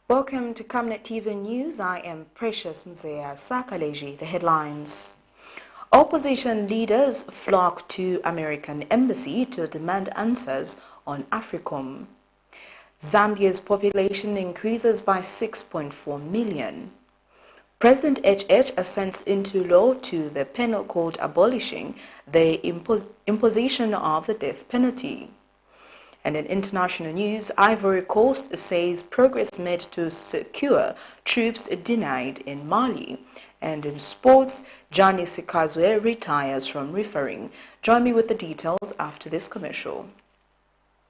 Welcome to Camnet TV News. I am Precious Mzea Sakaleji. The headlines. Opposition leaders flock to American embassy to demand answers on AFRICOM. Zambia's population increases by 6.4 million. President HH assents into law to the penal code abolishing the imposition of the death penalty. And in international news, Ivory Coast says progress made to secure troops denied in Mali. And in sports, JANNY SIKAZWE retires from refereeing. Join me with the details after this commercial.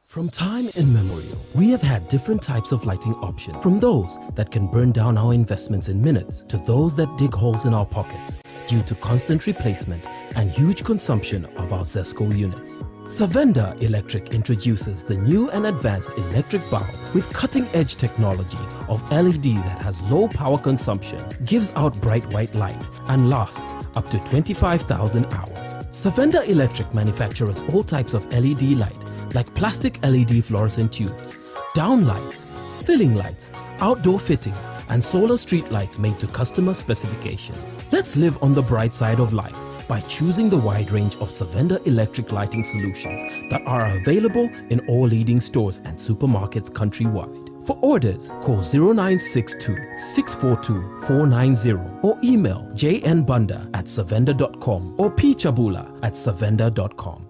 From time immemorial, we have had different types of lighting options, from those that can burn down our investments in minutes to those that dig holes in our pockets due to constant replacement and huge consumption of our ZESCO units. Savenda Electric introduces the new and advanced electric bulb with cutting-edge technology of LED that has low power consumption, gives out bright white light, and lasts up to 25,000 hours. Savenda Electric manufactures all types of LED light like plastic LED fluorescent tubes, down lights, ceiling lights, outdoor fittings, and solar street lights made to customer specifications. Let's live on the bright side of life by choosing the wide range of Savenda electric lighting solutions that are available in all leading stores and supermarkets countrywide. For orders, call 0962-642-490 or email jnbunda@savenda.com or pchabula@savenda.com.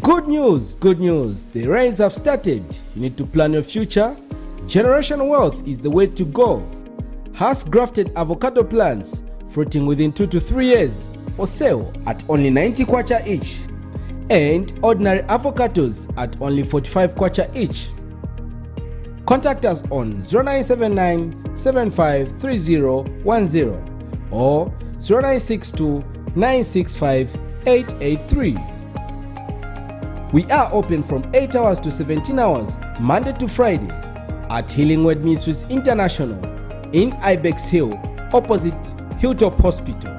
Good news, good news. The rains have started. You need to plan your future. Generation wealth is the way to go. Has grafted avocado plants fruiting within 2 to 3 years for sale at only 90 kwacha each, and ordinary avocados at only 45 kwacha each. Contact us on 0979 753010 or 0962 965 883. We are open from 8 hours to 17 hours, Monday to Friday, at Healing Word Ministries International in Ibex Hill, opposite Hilltop Hospital.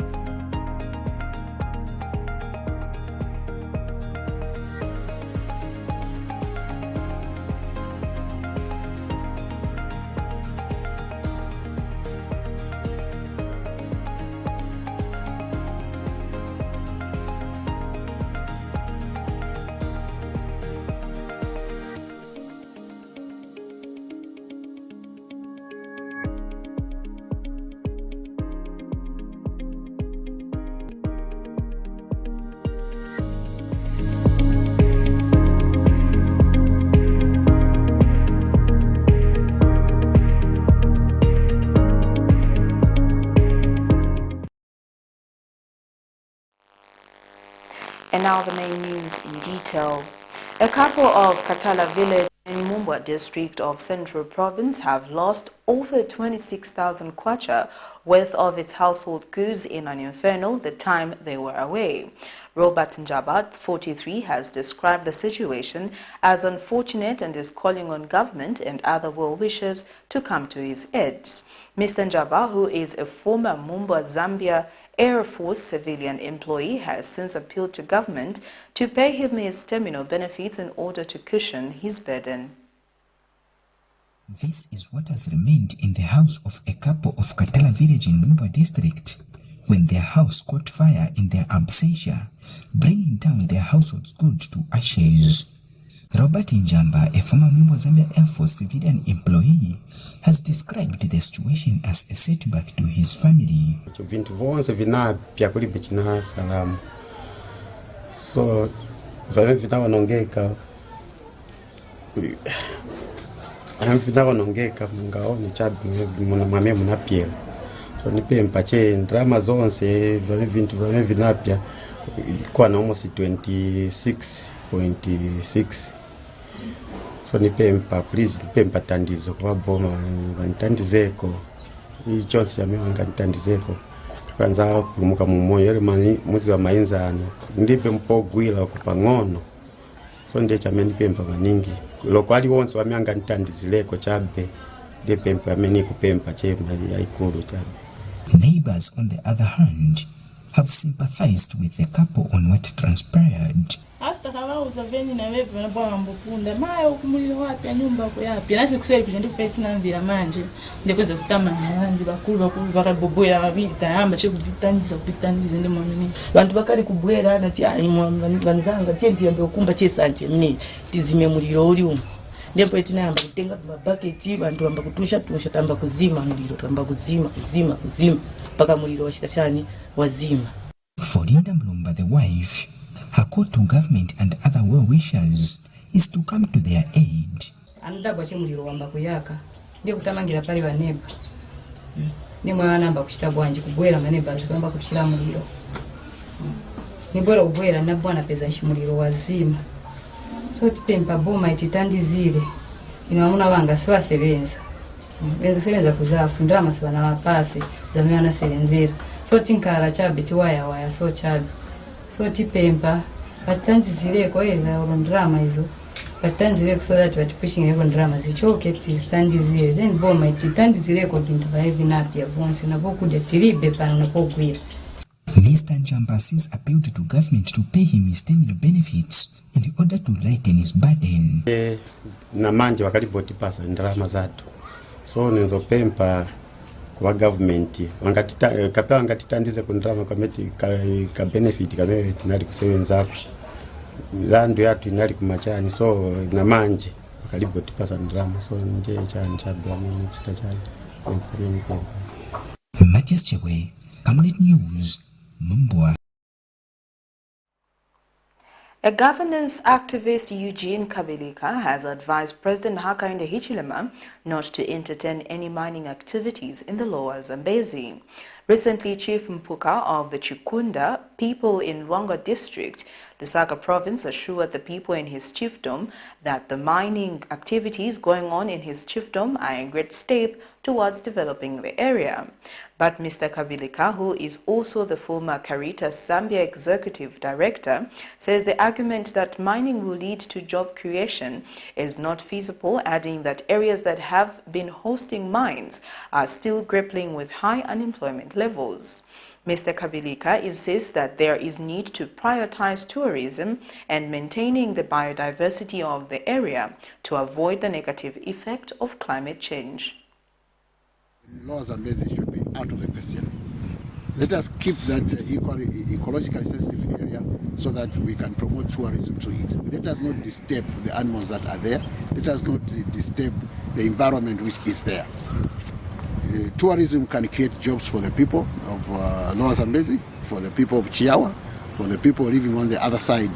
And now the main news in detail. A couple of Katala village in Mumbwa district of Central Province have lost over 26,000 kwacha worth of its household goods in an inferno the time they were away. Robert Njabat, 43, has described the situation as unfortunate and is calling on government and other well-wishers to come to his aid. Mr. Njabat, who is a former Mumbwa Zambia Air Force civilian employee, has since appealed to government to pay him his terminal benefits in order to cushion his burden. This is what has remained in the house of a couple of Katala village in Mumbwa district when their house caught fire in their absentia, bringing down their household goods to ashes. Robert Njamba, a former Mumbwa Zambia Air Force civilian employee, has described the situation as a setback to his family. So, so nipe mpache drama zonse vintu vinapya kwa na almost 26.6. so nipe mpa please nipe mpatandizo kwa boma ntandizeko ichonsi ya mewa ntandizeko kwanza kumuka mumoyo yale muzi wa mainzano ndipe mpogwila kupangono so ndiye chame nipe mpa maningi lokwali wonse wa mianga ntandizileko chabe ndipe mpa meni kupempa chema ya ikulu chabe. Neighbors, on the other hand, have sympathized with the couple on what transpired. After kawauza veni na wewe na bwana mbukunda mayo kumuliro wapi nyumba ko yapi nasi kuseli kujenda kupetina mvira manje ndikoze kutama nandi bakuru bakaboboya babiri tayamba che kupitandiza ndi mwamini bantu bakali kubwera nati ayi mwanzanga tenti yambe okumba che sante mini tizime muliro uli umu ndipo itinamba kutenga mabaketi bantu bamba kutusha tamba kuzima muliro tamba kuzima paka muliro washita chani wazima. For Linda Mlumba, the wife, her call to government and other well-wishers is to come to their aid. Anda bwache muliro wamba kuyaka ndiye kutamangira pale baneba ni mwana amba kuchita bwanje kubwera maneba zikamba kuchira muliro ni bora kubwera na bwana peza muliro wazima so titempa boma ititandizire inaona wanga siwa sebenza benzo sebenza kuzafu ndama siwa na wapase zameana serenzera so tinkara chabe tiwaya so chabe so tipempa batanzizire ko eza drama hizo batanzire so that what pushing even drama zichoke tistandizire then boma ititandizire ko bintu baevi napia bonse na boku de tiribe pana na pokuira. Mr. Njamba since appealed to government to pay him his terminal benefits in order to lighten his burden. Na manje wakalipoti pasa drama zato so nizopempa kwa government wangatitandize kundrama kameti ka benefit kabewe tinali kusebenzako landu yatu inali kumachani so na manje wakalipoti pasa drama so nje chani chabwa mimi chitachani Majesty Camnet News Mumbwa. A governance activist, Eugene Kabilika, has advised President Hakainde Hichilema not to entertain any mining activities in the Lower Zambezi. Recently, Chief Mpuka of the Chikunda people in Luangwa district, Lusaka province, assured the people in his chiefdom that the mining activities going on in his chiefdom are a great step towards developing the area. But Mr. Kabilika, who is also the former Caritas Zambia Executive Director, says the argument that mining will lead to job creation is not feasible, adding that areas that have been hosting mines are still grappling with high unemployment levels. Mr. Kabilika insists that there is need to prioritize tourism and maintaining the biodiversity of the area to avoid the negative effect of climate change. Lower Zambezi should be out of the question. Let us keep that ecologically sensitive area so that we can promote tourism to it. Let us not disturb the animals that are there. Let us not disturb the environment which is there. Tourism can create jobs for the people of Lower Zambezi, for the people of Chiawa, for the people living on the other side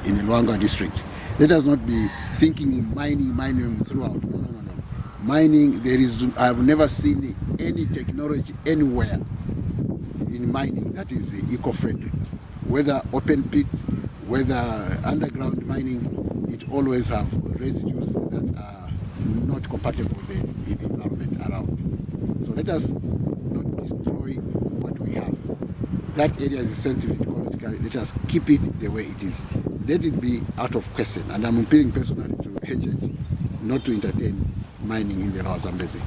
in the Luangwa district. Let us not be thinking mining throughout. No. Mining, I have never seen any technology anywhere in mining that is eco-friendly. Whether open pit, whether underground mining, it always have residues that are not compatible with the environment around. So let us not destroy what we have. That area is sensitive ecologically. Let us keep it the way it is. Let it be out of question. And I'm appealing personally to agents not to entertain mining in the Lower Zambezi.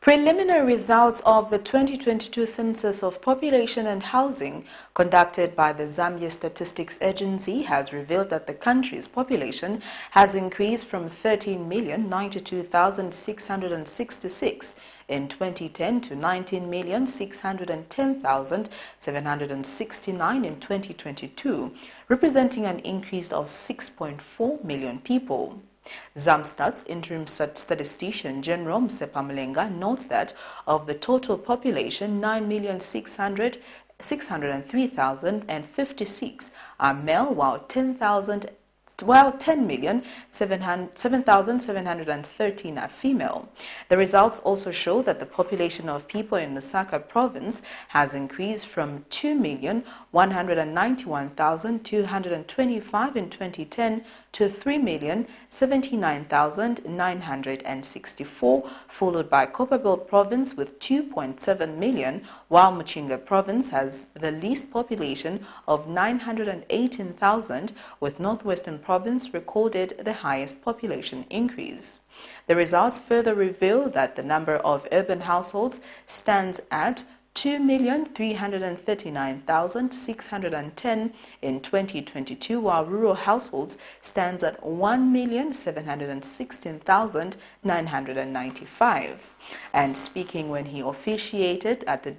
Preliminary results of the 2022 Census of Population and Housing conducted by the Zambia Statistics Agency has revealed that the country's population has increased from 13,092,666 in 2010 to 19,610,769 in 2022, representing an increase of 6.4 million people. ZAMSTAT's interim statistician General Msepa Mlenga notes that of the total population, 9,603,056 are male, while 10,713 are female. The results also show that the population of people in Lusaka province has increased from 2,191,225 in 2010 to 3,079,964, followed by Copperbelt province with 2.7 million, while Muchinga province has the least population of 918,000, with Northwestern province recorded the highest population increase. The results further reveal that the number of urban households stands at 2,339,610 in 2022, while rural households stands at 1,716,995. And speaking when he officiated at the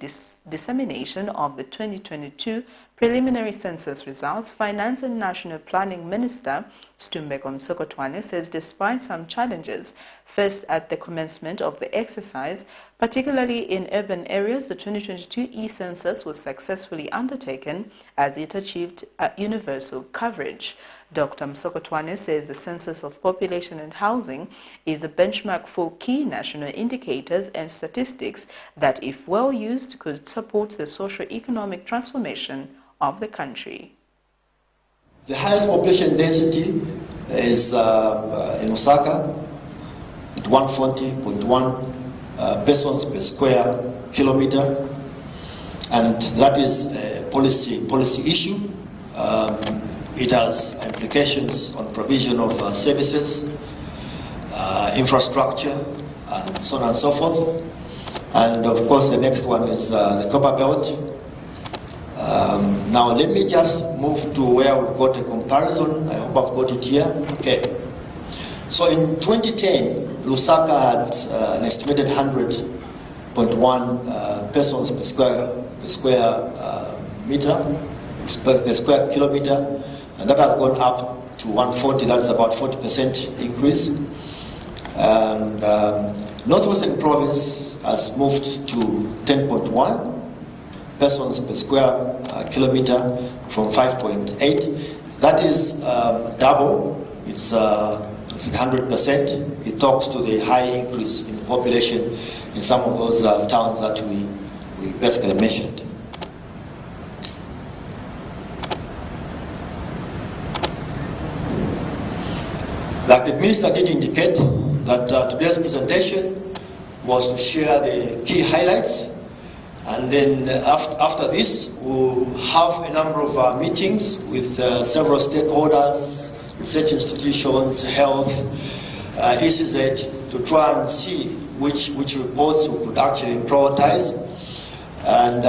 dissemination of the 2022 preliminary census results, Finance and National Planning Minister Stumbeko Msokotwane says despite some challenges faced at the commencement of the exercise, particularly in urban areas, the 2022 e-census was successfully undertaken as it achieved universal coverage. Dr. Msokotwane says the census of population and housing is the benchmark for key national indicators and statistics that, if well used, could support the socio-economic transformation of the country. The highest population density is in Osaka at 140.1 persons per square kilometer, and that is a policy issue. It has implications on provision of services, infrastructure, and so on and so forth. And of course, the next one is the Copper Belt. Now, let me just move to where we've got a comparison. I hope I've got it here. Okay. So in 2010, Lusaka had an estimated 100.1 persons per square kilometer, and that has gone up to 140. That's about 40% increase. And Northwestern Province has moved to 10.1 persons per square kilometer from 5.8. That is double. It's 100%. It talks to the high increase in population in some of those towns that we basically mentioned. Like the minister did indicate that today's presentation was to share the key highlights, and then after this we'll have a number of meetings with several stakeholders, research institutions, health, ECZ, to try and see which reports we could actually prioritize. And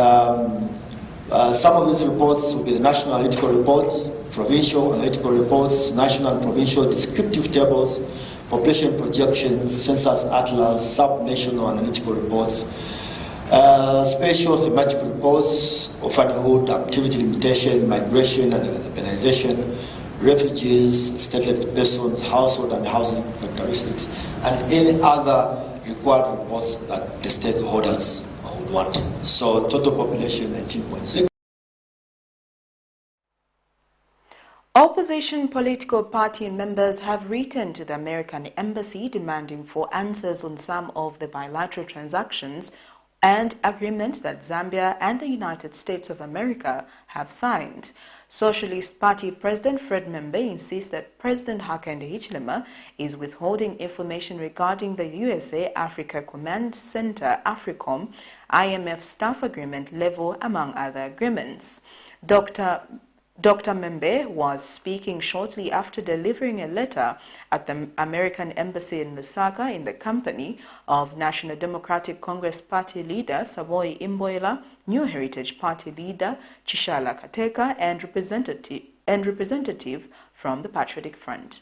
some of these reports will be the national analytical reports, provincial analytical reports, national and provincial descriptive tables, population projections, census atlas, sub-national analytical reports, spatial thematic reports, orphanhood, activity limitation, migration and urbanization, refugees, stateless persons, household and housing characteristics, and any other required reports that the stakeholders would want. So total population 19.6. Opposition political party members have written to the American Embassy demanding for answers on some of the bilateral transactions and agreements that Zambia and the United States of America have signed. Socialist Party President Fred Membe insists that President Hakainde Hichilema is withholding information regarding the USA Africa Command Center AFRICOM IMF staff agreement level, among other agreements. Dr. Membe was speaking shortly after delivering a letter at the American Embassy in Lusaka in the company of National Democratic Congress Party leader Saboyi Imboyela, New Heritage Party leader Chishala Kateka, and representative from the Patriotic Front.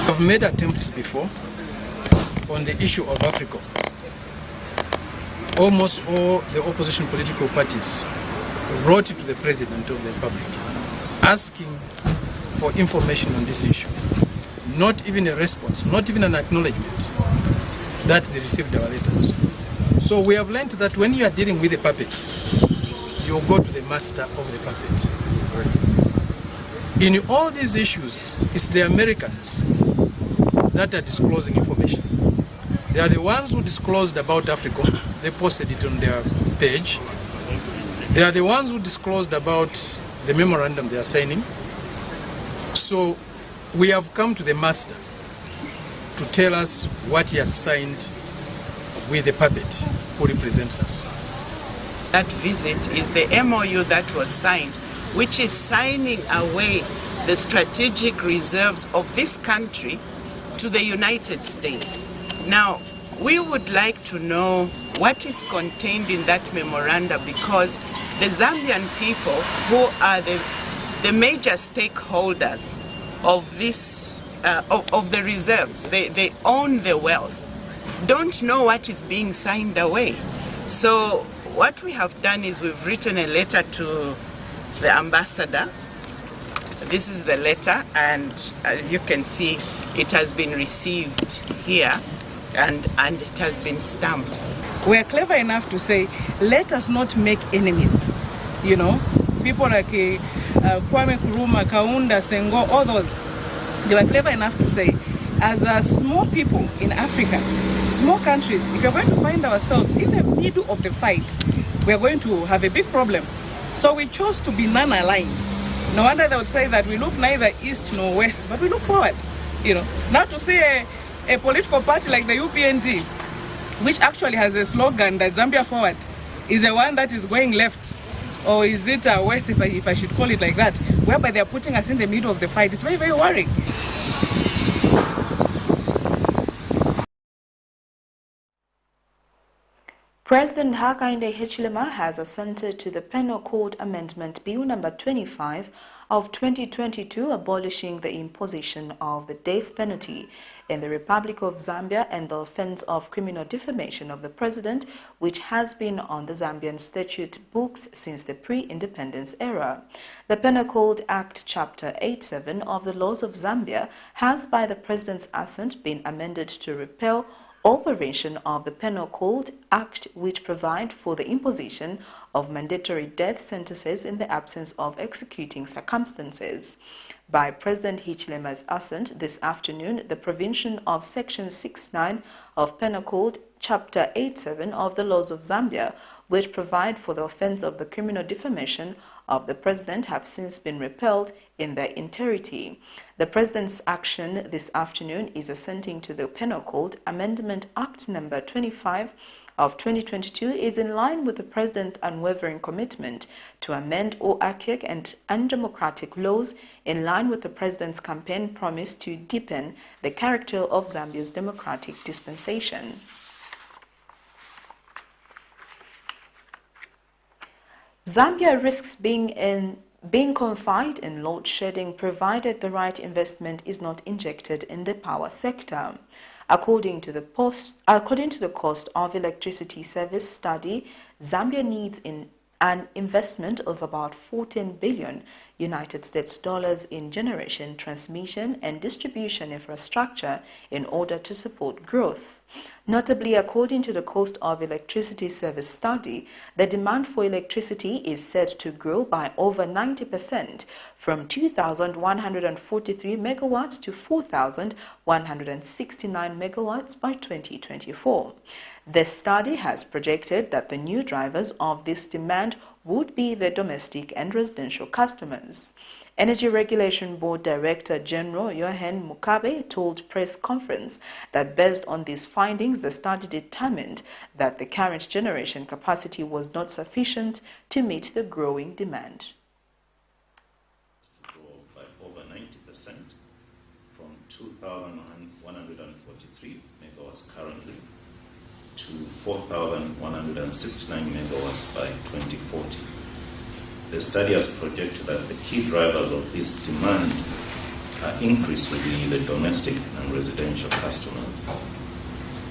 I've made attempts before on the issue of AFRICOM. Almost all the opposition political parties wrote to the President of the Republic asking for information on this issue. Not even a response, not even an acknowledgement that they received our letters. So we have learned that when you are dealing with a puppet, you go to the master of the puppet. In all these issues, it's the Americans that are disclosing information. They are the ones who disclosed about AFRICOM. They posted it on their page. They are the ones who disclosed about the memorandum they are signing. So we have come to the master to tell us what he has signed with the puppet who represents us. That visit is the MOU that was signed, which is signing away the strategic reserves of this country to the United States. Now, we would like to know what is contained in that memorandum, because the Zambian people, who are the major stakeholders of this, of the reserves, they own the wealth, don't know what is being signed away. So what we have done is we've written a letter to the ambassador. This is the letter, and you can see it has been received here, and it has been stamped. We are clever enough to say, let us not make enemies. You know, people like Kwame Nkrumah, Kaunda, Senghor, all those, they were clever enough to say, as a small people in Africa, small countries, if you're going to find ourselves in the middle of the fight, we're going to have a big problem. So we chose to be non-aligned. No wonder they would say that we look neither east nor west, but we look forward. You know, now to see a political party like the UPND, which actually has a slogan that Zambia Forward, is the one that is going left, or is it west, if I should call it like that, whereby they are putting us in the middle of the fight. It's very, very worrying. President Hakainde Hichilema has assented to the Penal Code Amendment Bill number 25 of 2022 abolishing the imposition of the death penalty in the Republic of Zambia and the offense of criminal defamation of the president, which has been on the Zambian statute books since the pre-independence era. The Penal Code Act Chapter 87 of the laws of Zambia has, by the president's assent, been amended to repeal all provision of the Penal Code Act which provide for the imposition of mandatory death sentences in the absence of executing circumstances. By President Hichilema's assent this afternoon, the provision of Section 69 of Penal Code Chapter 87 of the laws of Zambia, which provide for the offense of the criminal defamation of the president, have since been repealed in their entirety. The president's action this afternoon is assenting to the Penal Code Amendment Act number 25 of 2022 is in line with the president's unwavering commitment to amend all archaic and undemocratic laws, in line with the president's campaign promise to deepen the character of Zambia's democratic dispensation. Zambia risks being confined in load shedding provided the right investment is not injected in the power sector. According to the cost of electricity service study, Zambia needs an investment of about 14 billion United States dollars in generation, transmission and distribution infrastructure in order to support growth. Notably, according to the cost of electricity service study, the demand for electricity is said to grow by over 90% from 2,143 megawatts to 4,169 megawatts by 2024. The study has projected that the new drivers of this demand would be the domestic and residential customers. Energy Regulation Board Director General Johan Mukabe told press conference that based on these findings, the study determined that the current generation capacity was not sufficient to meet the growing demand. Grow by over 90% from 2,143 megawatts currently to 4,169 megawatts by 2040. The study has projected that the key drivers of this demand increase will be the domestic and residential customers.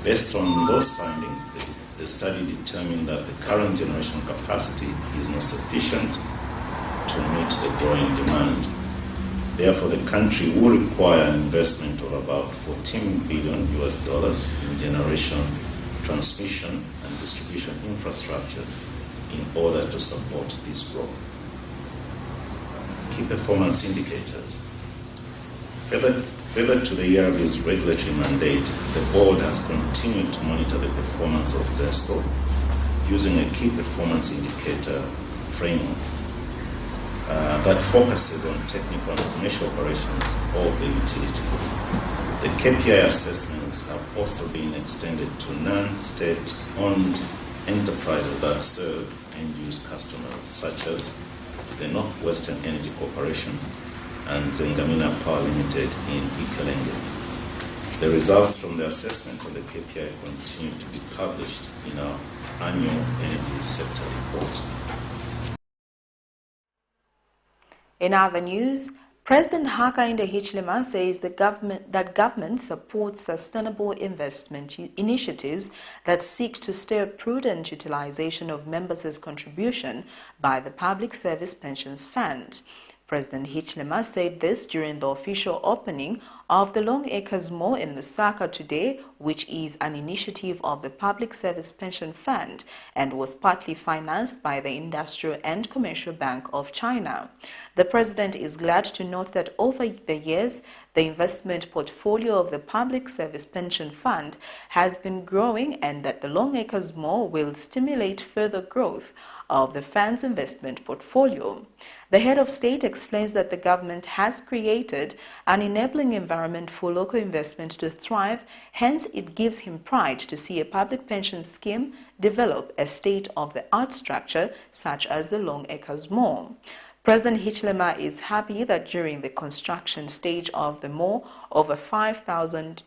Based on those findings, the study determined that the current generation capacity is not sufficient to meet the growing demand. Therefore, the country will require an investment of about $14 billion in generation, transmission and distribution infrastructure in order to support this growth. Key performance indicators. Further to the ERB's regulatory mandate, the board has continued to monitor the performance of ZESCO using a key performance indicator framework that focuses on technical and commercial operations of the utility. The KPI assessments have also been extended to non-state-owned enterprises that serve end-use customers, such as the Northwestern Energy Corporation and Zengamina Power Limited in Ikalenge. The results from the assessment of the KPI continue to be published in our annual energy sector report. In other news, President Hakainde Hichilema says that government supports sustainable investment initiatives that seek to stir prudent utilization of members' contribution by the Public Service Pensions Fund. President Hichilema said this during the official opening of the Long Acres Mall in Lusaka today, which is an initiative of the Public Service Pension Fund and was partly financed by the Industrial and Commercial Bank of China. The president is glad to note that over the years, the investment portfolio of the Public Service Pension Fund has been growing and that the Long Acres Mall will stimulate further growth of the fund's investment portfolio. The head of state explains that the government has created an enabling environment for local investment to thrive, hence it gives him pride to see a public pension scheme develop a state-of-the-art structure such as the Long Acres Mall. President Hichilema is happy that during the construction stage of the mall, over 500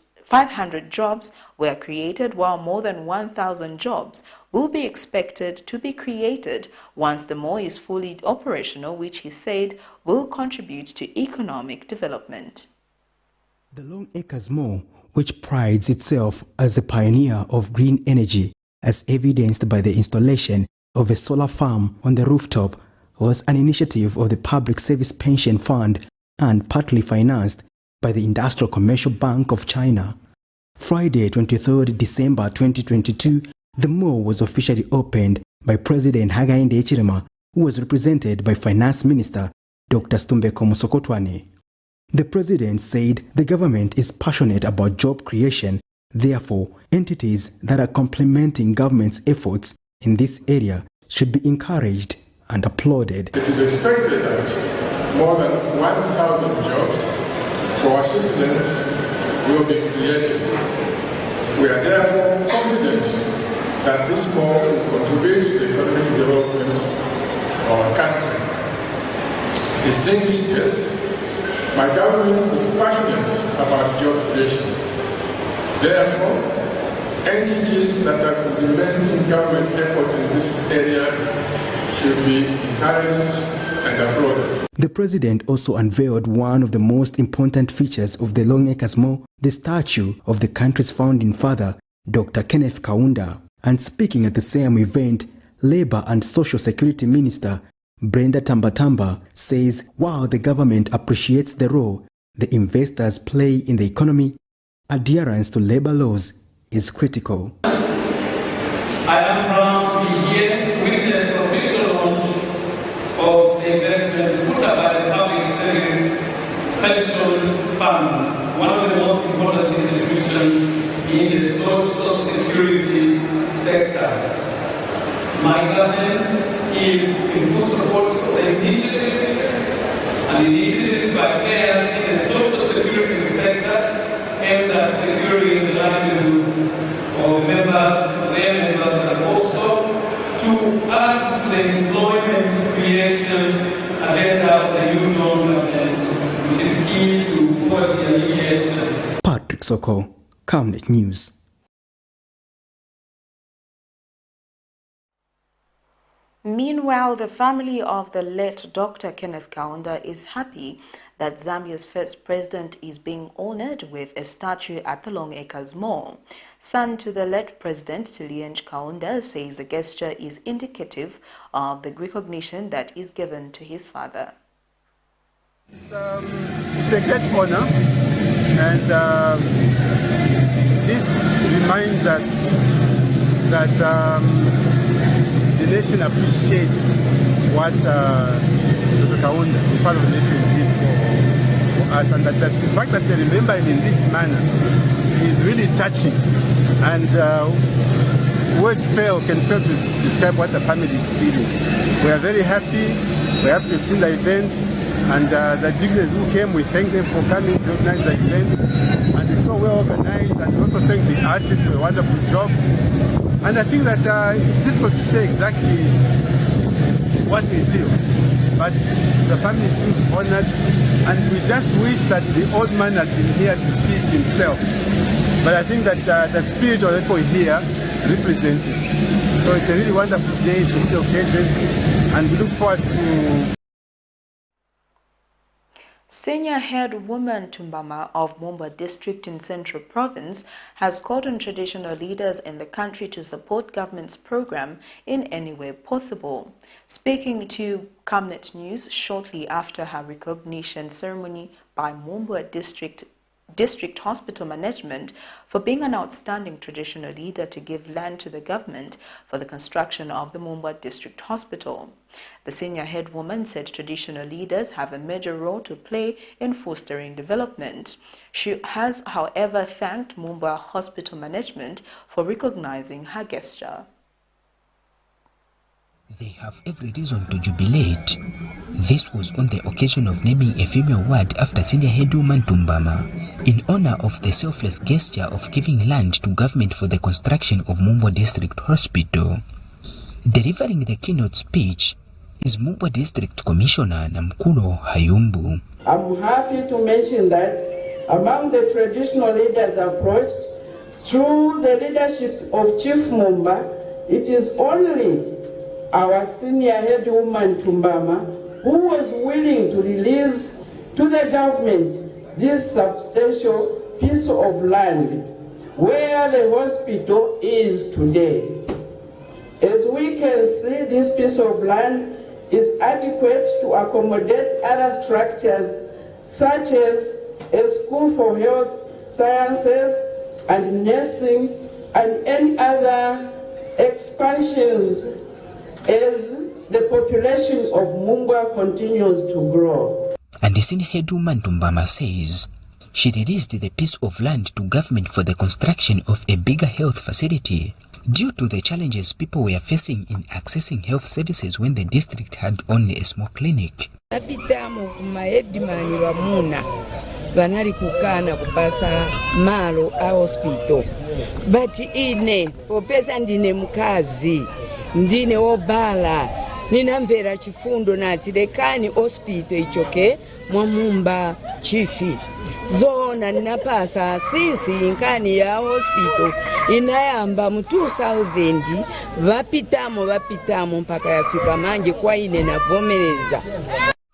jobs were created, while more than 1,000 jobs will be expected to be created once the mall is fully operational, which he said will contribute to economic development. The Long Acres Mall, which prides itself as a pioneer of green energy, as evidenced by the installation of a solar farm on the rooftop, was an initiative of the Public Service Pension Fund and partly financed by the Industrial Commercial Bank of China. Friday, 23rd December 2022, the mall was officially opened by President Hakainde Hichilema, who was represented by Finance Minister Dr. Stumbeko Musokotwane. The president said the government is passionate about job creation, therefore entities that are complementing government's efforts in this area should be encouraged and applauded. It is expected that more than 1,000 jobs for our citizens will be created. We are therefore confident that this mall will contribute to the economic development of our country. Distinguished guests, my government is passionate about job creation. Therefore, entities that are complementing government effort in this area should be encouraged and applauded. The president also unveiled one of the most important features of the Long Acres Mall, the statue of the country's founding father, Dr. Kenneth Kaunda. And speaking at the same event, Labour and Social Security Minister Brenda Tambatamba says while the government appreciates the role the investors play in the economy, adherence to labour laws is critical. I am proud to be here to witness the official launch of the investment put up by the Public Service Pension Fund, one of the most important institutions in the social security sector. My government is in full support of the initiative and initiatives by players in the social security sector aimed at securing the livelihoods of members, their members, and also to add to the employment creation agenda of the new government, which is key to poverty alleviation. Patrick Soko, Camnet News. Meanwhile, the family of the late Dr. Kenneth Kaunda is happy that Zambia's first president is being honored with a statue at the Long Acres Mall. Son to the late president, Tilienge Kaunda, says the gesture is indicative of the recognition that is given to his father. It's a great honor, and this reminds us that the nation appreciates what Dr. Kaunda, the part of the nation, did for us, and that the fact that they remember him in this manner is really touching, and words can fail to describe what the family is feeling. We are very happy. We have to see the event, and the dignitaries who came, we thank them for coming to organize the event, and it's so well organized, and also thank the artists for a wonderful job. And I think that it's difficult to say exactly what we feel, but the family is honored And we just wish that the old man had been here to see it himself. But I think that the spirit of the people here represents it. So it's a really wonderful day, it's a good occasion, and we look forward to... Senior head woman Tumbama of Mumba district in Central Province has called on traditional leaders in the country to support government's program in any way possible. Speaking to Camnet News shortly after her recognition ceremony by Mumba district hospital management for being an outstanding traditional leader to give land to the government for the construction of the Mumba district hospital. The senior head woman said traditional leaders have a major role to play in fostering development. She has, however, thanked Mumba hospital management for recognizing her gesture. They have every reason to jubilate. This was on the occasion of naming a female ward after senior head woman Tumbama, in honor of the selfless gesture of giving land to government for the construction of Mumba District Hospital. Delivering the keynote speech is Mumba District Commissioner Namkulo Hayumbu. I'm happy to mention that among the traditional leaders approached through the leadership of Chief Mumba, it is only our senior head woman Tumbama who was willing to release to the government this substantial piece of land where the hospital is today. As we can see, this piece of land is adequate to accommodate other structures such as a school for health sciences and nursing and any other expansions as the population of Mumba continues to grow. And the senior head woman Tumbama says she released the piece of land to government for the construction of a bigger health facility due to the challenges people were facing in accessing health services when the district had only a small clinic. Vanali kukana kupasa malo a hospital but ine popeza ndine mkazi ndine obala ninamvera chifundo nati lekani hospital ichoke mwa Mumba chifi zona ninapasa sinsi inkani ya hospital inayamba mu 2000 vapitamo mpaka yafika manje kwa ine navomereza.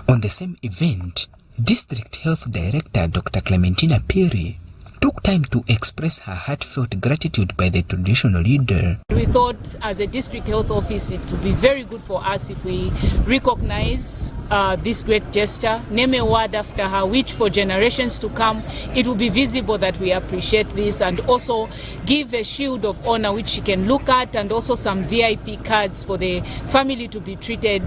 On the same event, District Health Director Dr. Clementina Piri took time to express her heartfelt gratitude by the traditional leader. We thought as a district health office it would be very good for us if we recognize this great gesture, name a word after her, which for generations to come it will be visible that we appreciate this, and also give a shield of honor which she can look at, and also some VIP cards for the family to be treated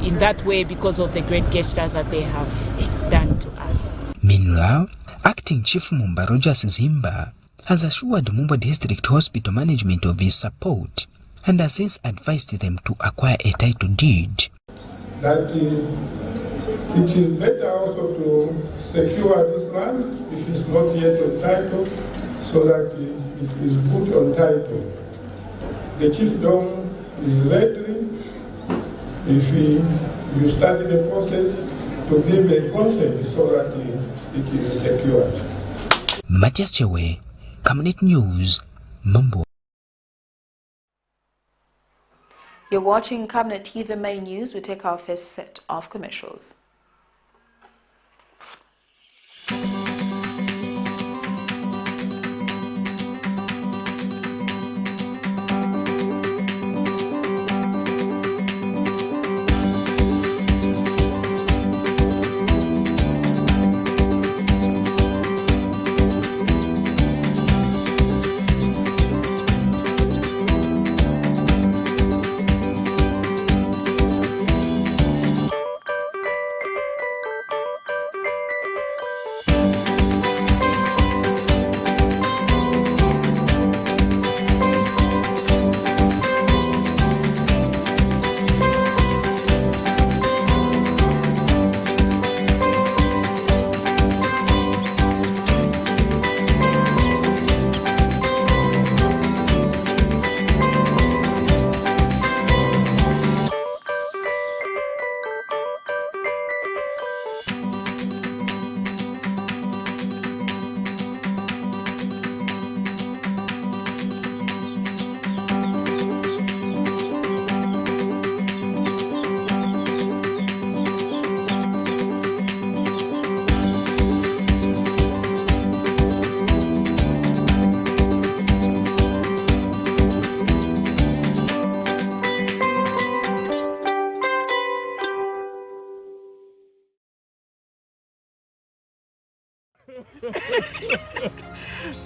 in that way because of the great gesture that they have done to us. Meanwhile, Acting Chief Mumba Rogers Zimba has assured Mumba District Hospital Management of his support and has since advised them to acquire a title deed. That it is better also to secure this land if it's not yet on title, so that it is put on title. The chiefdom is ready, if you start the process, to give a consent so that it is secured. Matthias Chewe, Camnet News, Mumbo. You're watching Camnet TV Main News. We take our first set of commercials.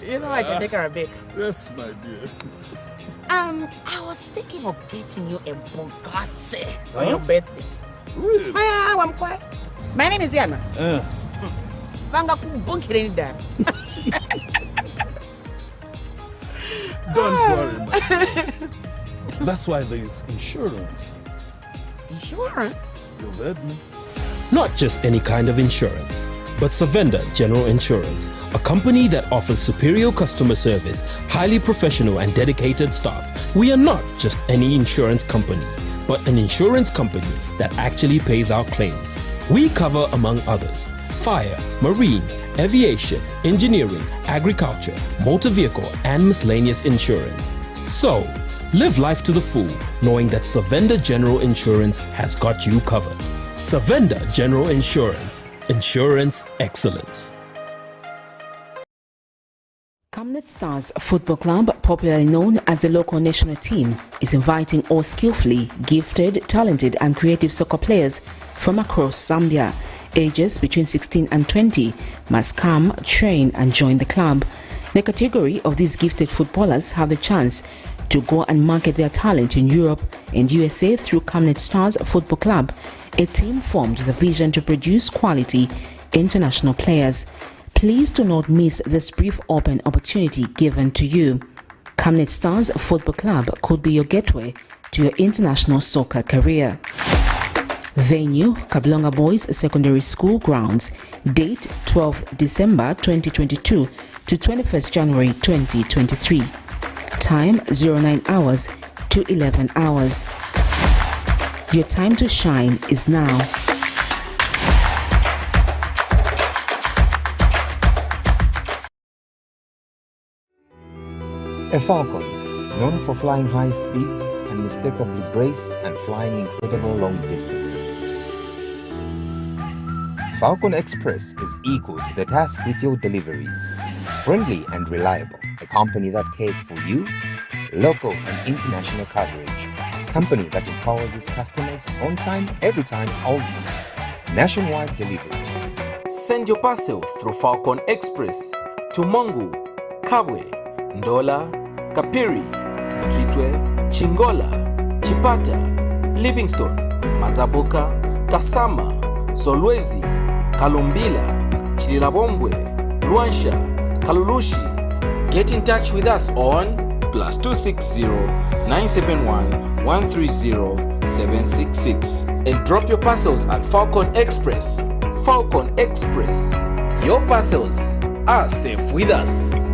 You know I can take Arabic. Yes, my dear. I was thinking of getting you a Bugatti on your birthday. Really? I'm quiet. My name is Yana. Don't worry, my dear. That's why there is insurance. Insurance? You heard me. Not just any kind of insurance, but Savenda General Insurance, a company that offers superior customer service, highly professional and dedicated staff. We are not just any insurance company, but an insurance company that actually pays our claims. We cover, among others, fire, marine, aviation, engineering, agriculture, motor vehicle, and miscellaneous insurance. So, live life to the full, knowing that Savenda General Insurance has got you covered. Savenda General Insurance. Insurance excellence. Camnet Stars Football Club, popularly known as the local national team, is inviting all skillfully gifted, talented and creative soccer players from across Zambia. Ages between 16 and 20 must come, train and join the club. The category of these gifted footballers have the chance to go and market their talent in Europe and USA through Camnet Stars Football Club, a team formed with a vision to produce quality international players. Please do not miss this brief open opportunity given to you. Camnet Stars Football Club could be your gateway to your international soccer career. Venue, Kablonga Boys Secondary School grounds. Date 12th December 2022 to 21st January 2023. Time 09 hours to 11 hours. Your time to shine is now. A falcon, known for flying high speeds, unmistakably grace and flying incredible long distances. Falcon Express is equal to the task with your deliveries. Friendly and reliable, a company that cares for you, local and international coverage, company that empowers its customers on time, every time, all the time. Nationwide delivery. Send your parcel through Falcon Express to Mongu, Kabwe, Ndola, Kapiri, Kitwe, Chingola, Chipata, Livingstone, Mazaboka, Kasama, Solwezi, Kalumbila, Chililabombwe, Luansha, Kalulushi. Get in touch with us on +260 971 130 766 and drop your parcels at Falcon Express. Falcon Express. Your parcels are safe with us.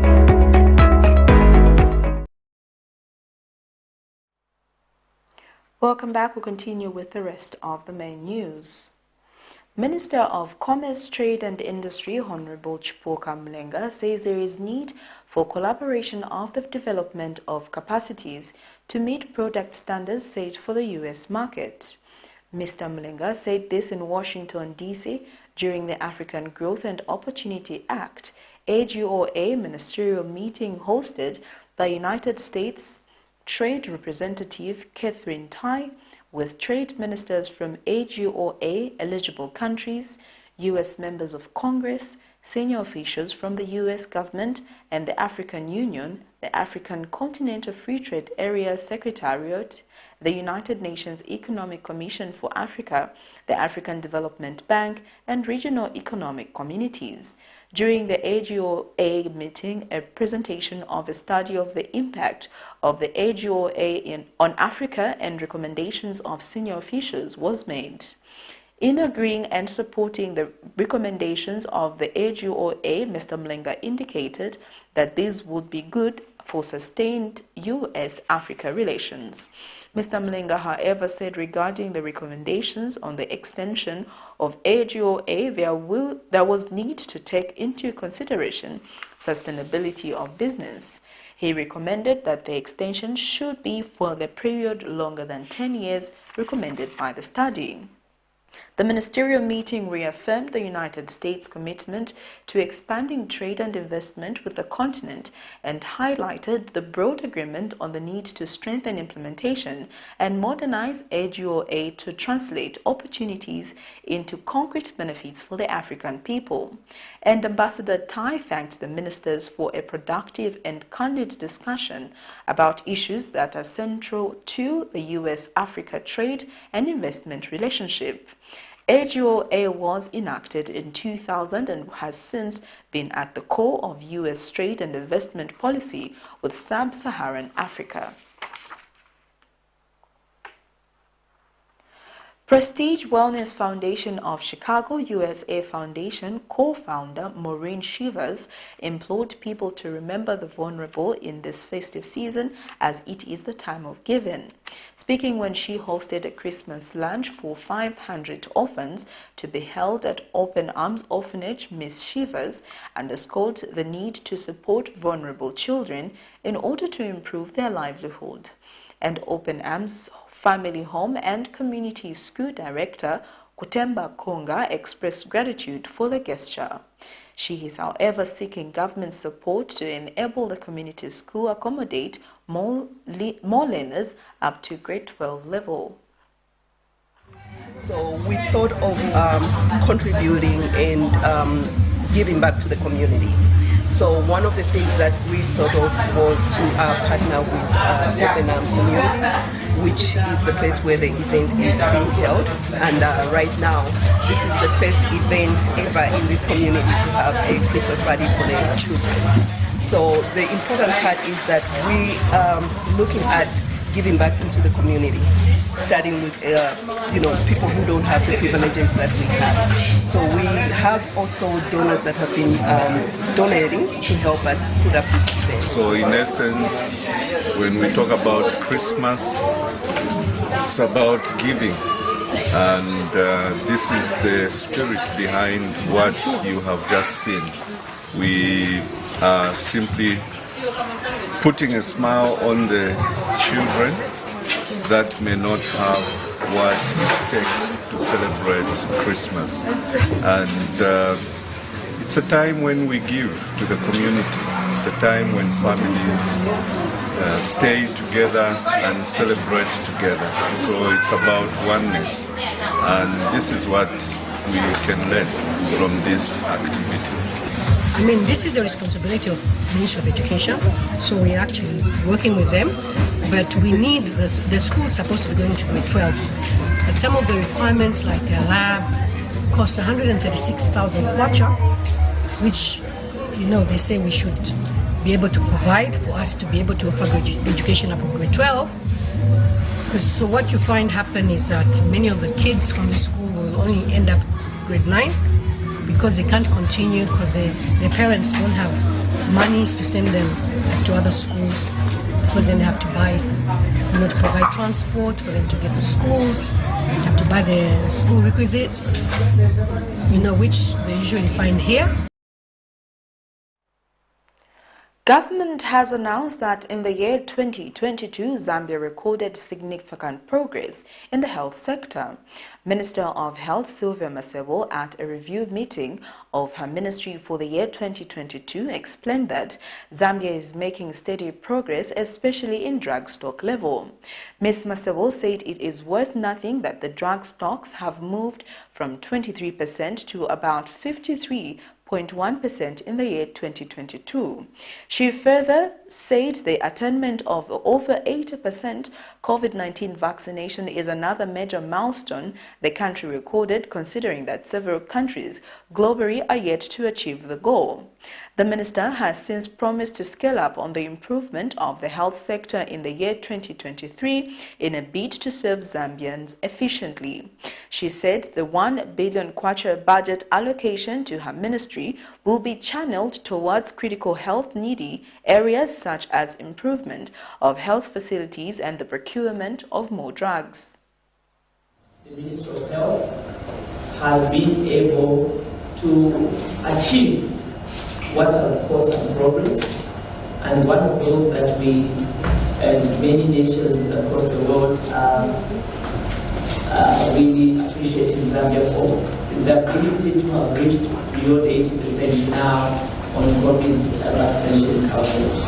Welcome back. We'll continue with the rest of the main news. Minister of Commerce, Trade and Industry, Honorable Chipoka Mlenga, says there is need for collaboration of the development of capacities to meet product standards set for the U.S. market. Mr. Mlenga said this in Washington, D.C. during the African Growth and Opportunity Act, AGOA ministerial meeting hosted by United States Trade Representative Catherine Tai, with trade ministers from AGOA eligible countries, U.S. members of Congress, senior officials from the U.S. government and the African Union, the African Continental Free Trade Area Secretariat, the United Nations Economic Commission for Africa, the African Development Bank, and regional economic communities. During the AGOA meeting, a presentation of a study of the impact of the AGOA on Africa and recommendations of senior officials was made. In agreeing and supporting the recommendations of the AGOA, Mr. Mlenga indicated that these would be good for sustained U.S.-Africa relations. Mr. Mlenga, however, said regarding the recommendations on the extension of AGOA, there was need to take into consideration sustainability of business. He recommended that the extension should be for the period longer than 10 years recommended by the study. The ministerial meeting reaffirmed the United States' commitment to expanding trade and investment with the continent and highlighted the broad agreement on the need to strengthen implementation and modernize AGOA to translate opportunities into concrete benefits for the African people. And Ambassador Tai thanked the ministers for a productive and candid discussion about issues that are central to the U.S.-Africa trade and investment relationship. AGOA was enacted in 2000 and has since been at the core of U.S. trade and investment policy with sub-Saharan Africa. Prestige Wellness Foundation of Chicago, USA Foundation co-founder Maureen Shivers implored people to remember the vulnerable in this festive season as it is the time of giving. Speaking when she hosted a Christmas lunch for 500 orphans to be held at Open Arms Orphanage, Ms. Shivers underscored the need to support vulnerable children in order to improve their livelihood. And Open Arms Family Home and Community School Director Kutemba Konga expressed gratitude for the gesture. She is, however, seeking government support to enable the community school accommodate more learners up to grade 12 level. So we thought of contributing and giving back to the community. So one of the things that we thought of was to partner with Open Arms Community, which is the place where the event is being held. And right now, this is the first event ever in this community to have a Christmas party for the children. So the important part is that we are looking at giving back into the community, starting with people who don't have the privileges that we have. So we have also donors that have been donating to help us put up this event. So in essence, when we talk about Christmas, it's about giving, and this is the spirit behind what you have just seen. We are simply putting a smile on the children that may not have what it takes to celebrate Christmas. And it's a time when we give to the community. It's a time when families stay together and celebrate together. So it's about oneness. And this is what we can learn from this activity. I mean, this is the responsibility of the Ministry of Education, so we're actually working with them, but we need, the school is supposed to be going to grade 12, but some of the requirements like their lab cost 136,000 kwacha, which, they say we should be able to provide for us to be able to offer education up to grade 12. So what you find happen is that many of the kids from the school will only end up grade 9, because they can't continue because their parents don't have monies to send them to other schools, because then they have to buy, to provide transport for them to get to schools, they have to buy their school requisites, which they usually find here. Government has announced that in the year 2022, Zambia recorded significant progress in the health sector. Minister of Health Sylvia Masebo, at a review meeting of her ministry for the year 2022, explained that Zambia is making steady progress, especially in drug stock level. Ms. Masebo said it is worth nothing that the drug stocks have moved from 23% to about 53.1% in the year 2022. She further said the attainment of over 80% COVID-19 vaccination is another major milestone the country recorded, considering that several countries globally are yet to achieve the goal. The minister has since promised to scale up on the improvement of the health sector in the year 2023 in a bid to serve Zambians efficiently. She said the 1 billion kwacha budget allocation to her ministry will be channeled towards critical health needy areas such as improvement of health facilities and the procurement of more drugs. The Ministry of Health has been able to achieve what are call some progress, and one of those that we and many nations across the world are really appreciating Zambia for is the ability to have reached beyond 80% now on COVID vaccination coverage,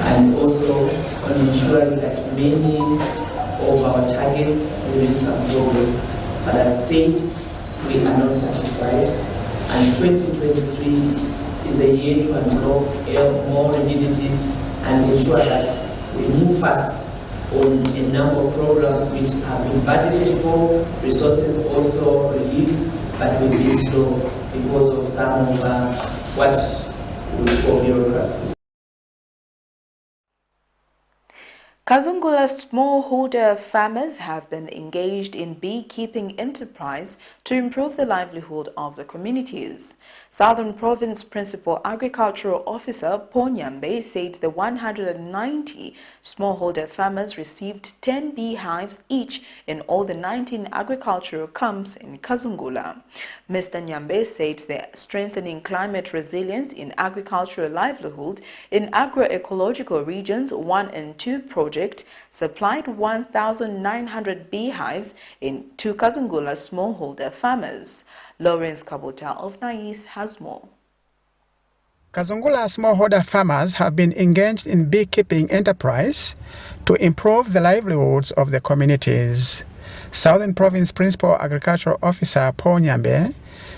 and also on ensuring that many of our targets will reach some progress. But as said, we are not satisfied, and 2023 is a year to unlock more rigidities and ensure that we move fast on a number of programs which have been budgeted for, resources also released, but we've been slow because of some of what we call bureaucracies. Kazungula smallholder farmers have been engaged in beekeeping enterprise to improve the livelihood of the communities. Southern Province Principal Agricultural Officer Paul Nyambe said the 190 smallholder farmers received 10 beehives each in all the 19 agricultural camps in Kazungula. Mr. Nyambe said the Strengthening Climate Resilience in Agricultural Livelihood in Agroecological Regions 1 and 2 project supplied 1,900 beehives to Kazungula smallholder farmers. Lawrence Kabota of Nais has more. Kazungula smallholder farmers have been engaged in beekeeping enterprise to improve the livelihoods of the communities. Southern Province Principal Agricultural Officer Paul Nyambe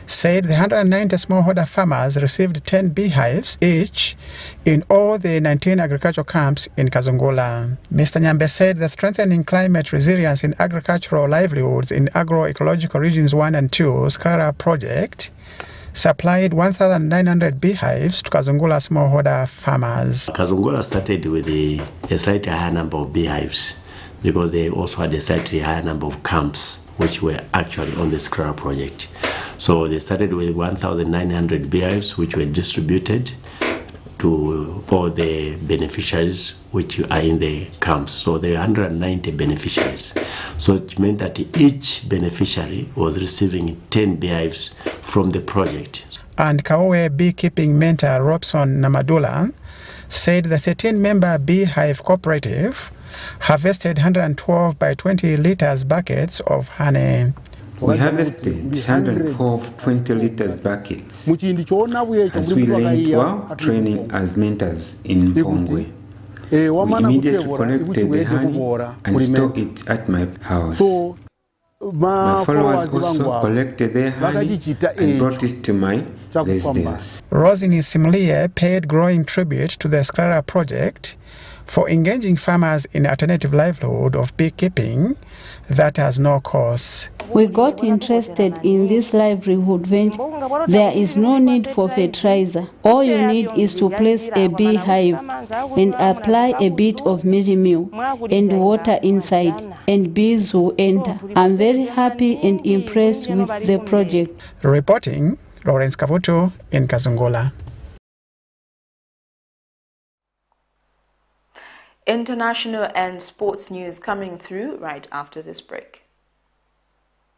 said the 190 smallholder farmers received 10 beehives each in all the 19 agricultural camps in Kazungula. Mr. Nyambe said the Strengthening Climate Resilience in Agricultural Livelihoods in Agroecological Regions 1 and 2 SCRARA project supplied 1,900 beehives to Kazungula smallholder farmers. Kazungula started with a slightly higher number of beehives because they also had a slightly higher number of camps which were actually on the SCRARA project. So they started with 1,900 beehives which were distributed to all the beneficiaries which are in the camps. So there are 190 beneficiaries. So it meant that each beneficiary was receiving 10 beehives from the project. And Kaowe beekeeping mentor Robson Namadula said the 13-member beehive cooperative harvested 112 by 20 liters buckets of honey. We harvested 112 20 liters buckets as we laid our training as mentors in Pongwe. We immediately collected the honey and stored it at my house. My followers also collected their honey and brought it to my residence. Rosini Simlie paid growing tribute to the SCRARA project for engaging farmers in alternative livelihood of beekeeping that has no cost. We got interested in this livelihood venture. There is no need for fertilizer. All you need is to place a beehive and apply a bit of meal and water inside, and bees will enter. I'm very happy and impressed with the project. Reporting, Lawrence Kabuto in Kazungula. International and sports news coming through right after this break.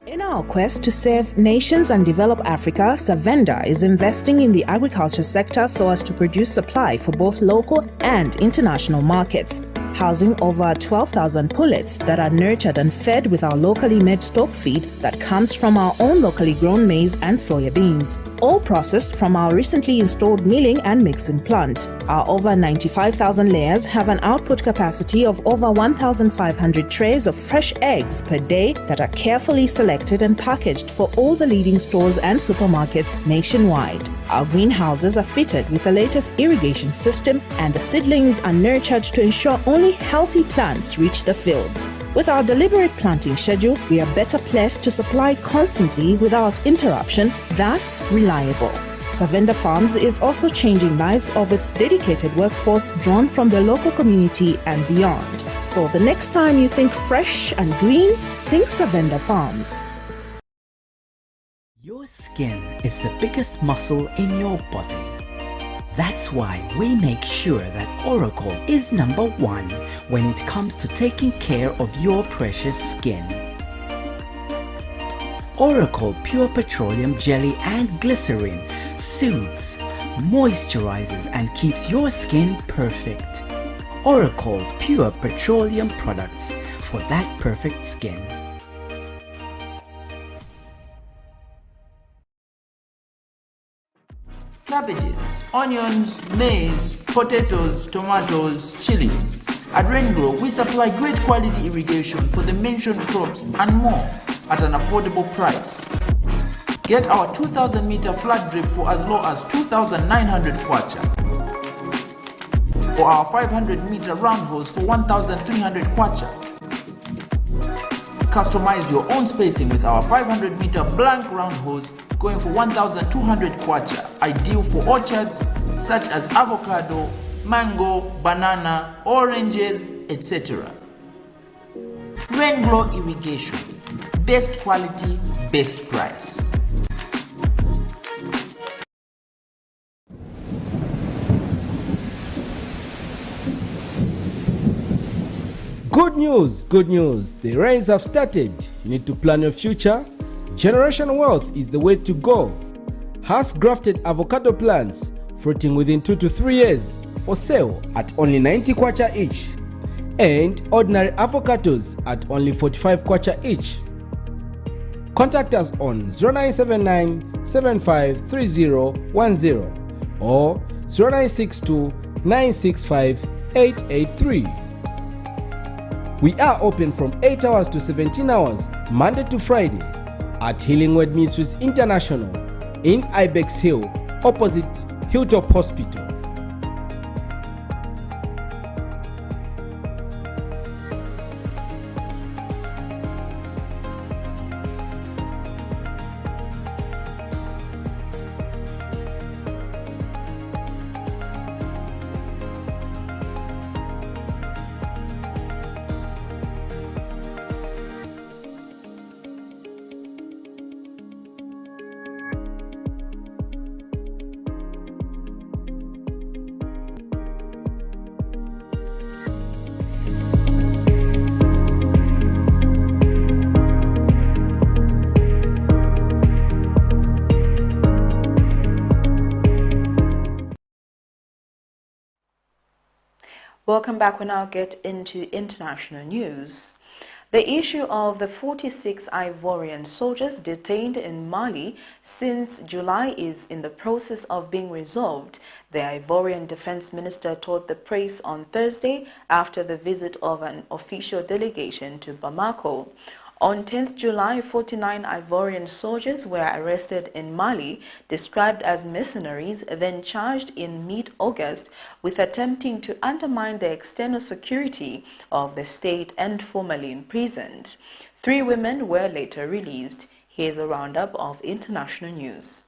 In our quest to save nations and develop Africa, Savenda is investing in the agriculture sector so as to produce supply for both local and international markets, housing over 12,000 pullets that are nurtured and fed with our locally made stock feed that comes from our own locally grown maize and soya beans, all processed from our recently installed milling and mixing plant. Our over 95,000 layers have an output capacity of over 1,500 trays of fresh eggs per day that are carefully selected and packaged for all the leading stores and supermarkets nationwide. Our greenhouses are fitted with the latest irrigation system, and the seedlings are nurtured to ensure only healthy plants reach the fields. With our deliberate planting schedule, we are better placed to supply constantly without interruption, thus reliable. Savenda Farms is also changing lives of its dedicated workforce drawn from the local community and beyond. So the next time you think fresh and green, think Savenda Farms. Your skin is the biggest muscle in your body. That's why we make sure that Oracle is #1 when it comes to taking care of your precious skin. Oracle Pure Petroleum Jelly and Glycerin soothes, moisturizes and keeps your skin perfect. Oracle Pure Petroleum products for that perfect skin. cabbages, onions, maize, potatoes, tomatoes, chilies. At Rainglow, we supply great quality irrigation for the mentioned crops and more at an affordable price. Get our 2,000 meter flat drip for as low as 2,900 kwacha, or our 500 meter round hose for 1,300 kwacha. Customize your own spacing with our 500 meter blank round hose going for 1,200 kwacha, ideal for orchards such as avocado, mango, banana, oranges, etc. Rainglow irrigation, best quality, best price. Good news, good news. The rains have started. You need to plan your future. Generational wealth is the way to go. Has grafted avocado plants fruiting within 2 to 3 years for sale at only 90 kwacha each, and ordinary avocados at only 45 kwacha each. Contact us on 0979 753010 or 0962 965 883. We are open from 8 hours to 17 hours, Monday to Friday, at Healing Word Ministries International in Ibex Hill, opposite Hilltop Hospital. Welcome back. We now get into international news. The issue of the 46 Ivorian soldiers detained in Mali since July is in the process of being resolved, the Ivorian Defense Minister told the press on Thursday after the visit of an official delegation to Bamako. On 10th July, 49 Ivorian soldiers were arrested in Mali, described as mercenaries, then charged in mid-August with attempting to undermine the external security of the state and formerly imprisoned. 3 women were later released. Here's a roundup of international news.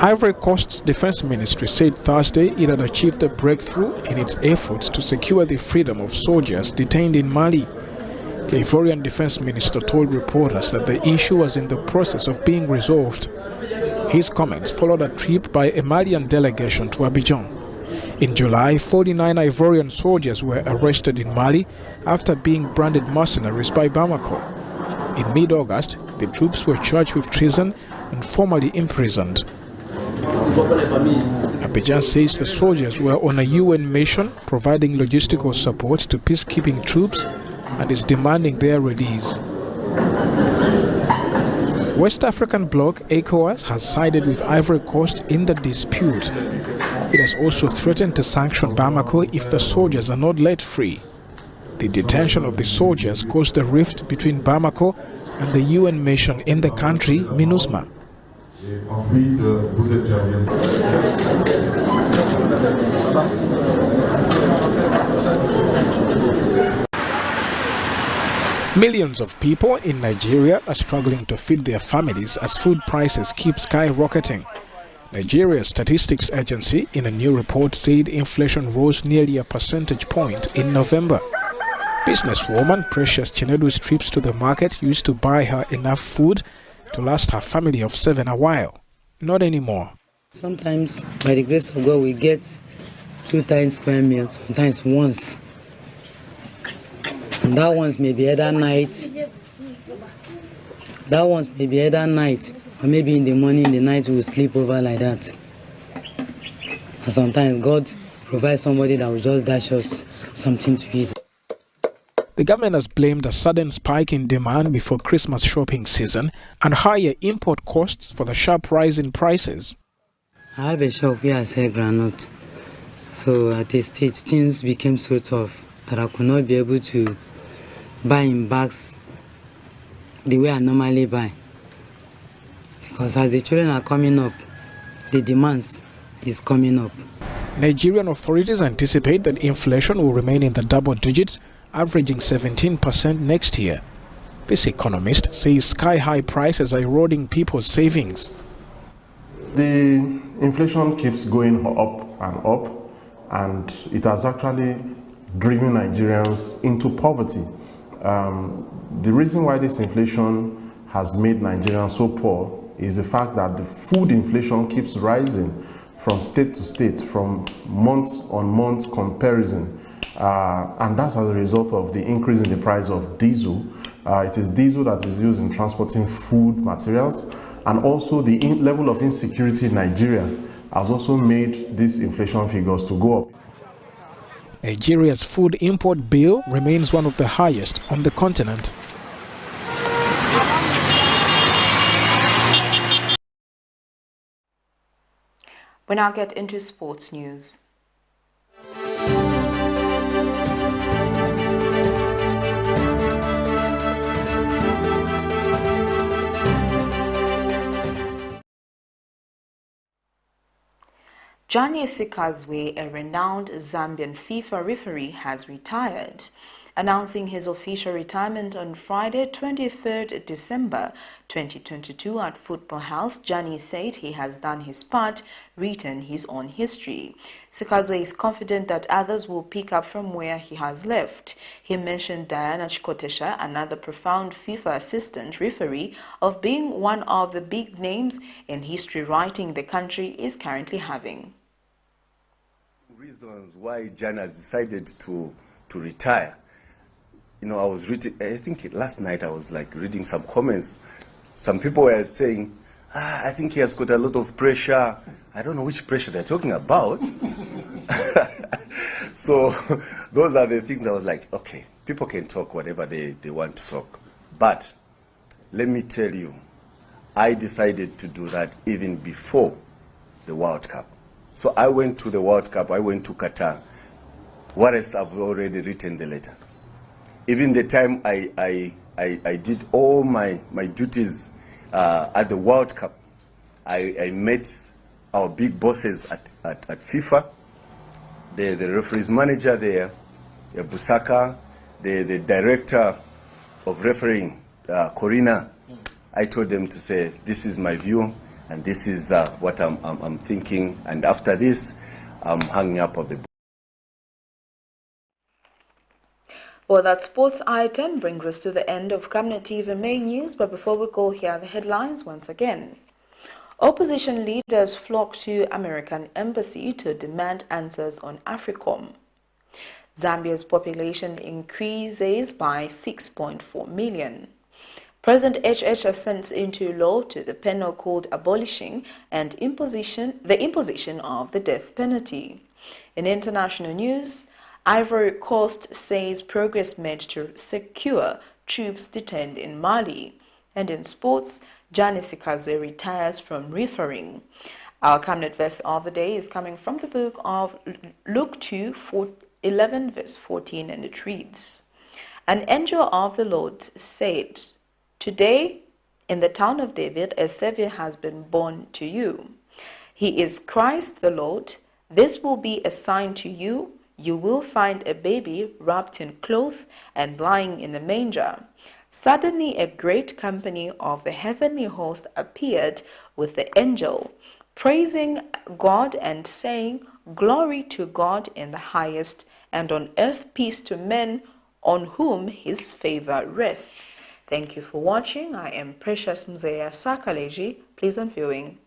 Ivory Coast's defense ministry said Thursday it had achieved a breakthrough in its efforts to secure the freedom of soldiers detained in Mali. The Ivorian defense minister told reporters that the issue was in the process of being resolved. His comments followed a trip by a Malian delegation to Abidjan. In July, 49 Ivorian soldiers were arrested in Mali after being branded mercenaries by Bamako. In mid-August, the troops were charged with treason and formally imprisoned. Abidjan says the soldiers were on a UN mission providing logistical support to peacekeeping troops and is demanding their release. West African bloc ECOWAS has sided with Ivory Coast in the dispute. It has also threatened to sanction Bamako if the soldiers are not let free. The detention of the soldiers caused a rift between Bamako and the UN mission in the country, MINUSMA. Millions of people in Nigeria are struggling to feed their families as food prices keep skyrocketing. Nigeria's statistics agency in a new report said inflation rose nearly a percentage point in November. Businesswoman Precious Chinedu's trips to the market used to buy her enough food to last her family of 7 a while. Not anymore. Sometimes, by the grace of God, we get 2 times square meals, sometimes once. And that once may be either night. That once may be either night, or maybe in the morning, in the night, we'll sleep over like that. And sometimes God provides somebody that will just dash us something to eat. The government has blamed a sudden spike in demand before Christmas shopping season and higher import costs for the sharp rise in prices. I have a shop where I sell granite. So at a stage, things became so tough that I could not be able to buy in bags the way I normally buy. Because as the children are coming up, the demands is coming up. Nigerian authorities anticipate that inflation will remain in the double digits, averaging 17% next year. This economist says sky-high prices are eroding people's savings. The inflation keeps going up, and it has actually driven Nigerians into poverty. The reason why this inflation has made Nigerians so poor is the fact that the food inflation keeps rising from state to state, from month-on-month comparison. And that's as a result of the increase in the price of diesel. It is diesel that is used in transporting food materials, and also the level of insecurity in Nigeria has also made these inflation figures to go up. Nigeria's food import bill remains one of the highest on the continent. We now get into sports news. JANNY SIKAZWE, a renowned Zambian FIFA referee, has retired. Announcing his official retirement on Friday, 23rd December 2022 at Football House, JANNY said he has done his part, written his own history. SIKAZWE is confident that others will pick up from where he has left. He mentioned Diana Chikotesha, another profound FIFA assistant referee, of being one of the big names in history writing the country is currently having. Reasons why JANNY has decided to retire. You know, I was reading, I think last night I was like reading some comments. Some people were saying, I think he has got a lot of pressure. I don't know which pressure they're talking about. So those are the things I was like, okay, people can talk whatever they want to talk. But let me tell you, I decided to do that even before the World Cup. So I went to the World Cup, I went to Qatar. Whereas I've already written the letter. Even the time I did all my duties at the World Cup, I met our big bosses at FIFA, the referees manager there, Busaka, the director of refereeing, Corina. I told them to say, this is my view, and this is what I'm thinking, and after this, I'm hanging up on the book. Well, that sports item brings us to the end of Camnet TV main news, but before we go, here are the headlines once again. Opposition leaders flock to American embassy to demand answers on AFRICOM. Zambia's population increases by 6.4 million. President HH assents into law to the penal code abolishing and the imposition of the death penalty. In international news, Ivory Coast says progress made to secure troops detained in Mali. And in sports, JANNY SIKAZWE retires from refereeing. Our Camnet verse of the day is coming from the book of Luke 2:11 verse 14, and it reads, An angel of the Lord said, Today in the town of David a Savior has been born to you. He is Christ the Lord. This will be a sign to you. You will find a baby wrapped in cloth and lying in a manger. Suddenly a great company of the heavenly host appeared with the angel, praising God and saying, Glory to God in the highest, and on earth peace to men on whom his favor rests. Thank you for watching. I am Precious Mzea Sakaleji. Pleasant viewing.